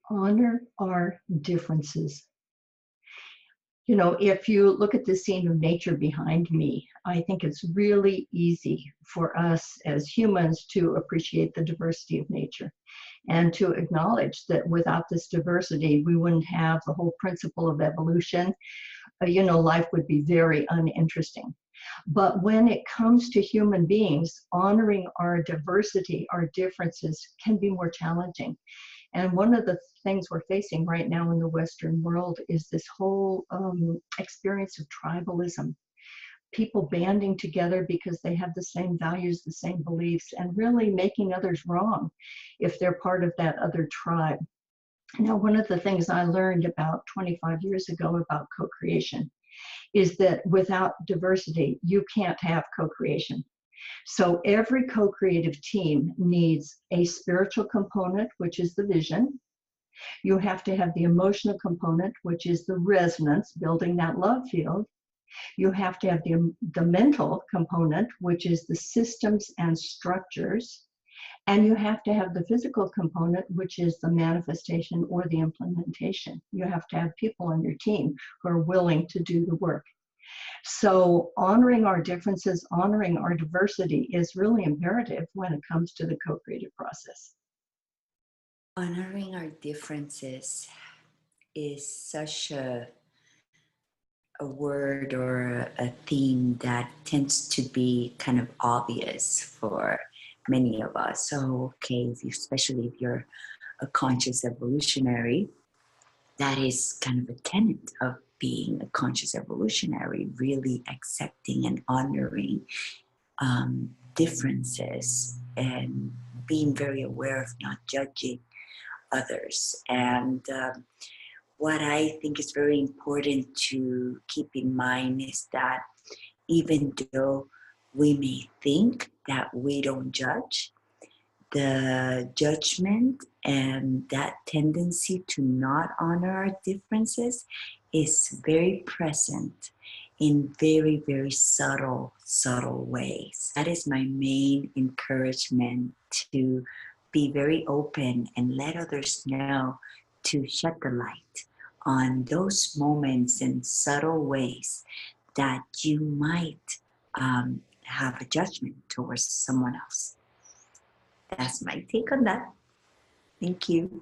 Honor our differences. You know, if you look at the scene of nature behind me, I think it's really easy for us as humans to appreciate the diversity of nature and to acknowledge that without this diversity, we wouldn't have the whole principle of evolution. Life would be very uninteresting. But when it comes to human beings, honoring our diversity, our differences can be more challenging. And one of the things we're facing right now in the Western world is this whole experience of tribalism. People banding together because they have the same values, the same beliefs, and really making others wrong if they're part of that other tribe. Now, one of the things I learned about 25 years ago about co-creation is that without diversity, you can't have co-creation. So every co-creative team needs a spiritual component, which is the vision. You have to have the emotional component, which is the resonance, building that love field. You have to have the mental component, which is the systems and structures. And you have to have the physical component, which is the manifestation or the implementation. You have to have people on your team who are willing to do the work. So honoring our differences, honoring our diversity is really imperative when it comes to the co-creative process. Honoring our differences is such a word or a theme that tends to be kind of obvious for many of us. So, okay, especially if you're a conscious evolutionary, that is kind of a tenet of being a conscious evolutionary, really accepting and honoring differences and being very aware of not judging others. And what I think is very important to keep in mind is that even though we may think that we don't judge, the judgment and that tendency to not honor our differences is very present in very, very subtle ways. That is my main encouragement, to be very open and let others know to shed the light on those moments in subtle ways that you might have a judgment towards someone else. That's my take on that. Thank you.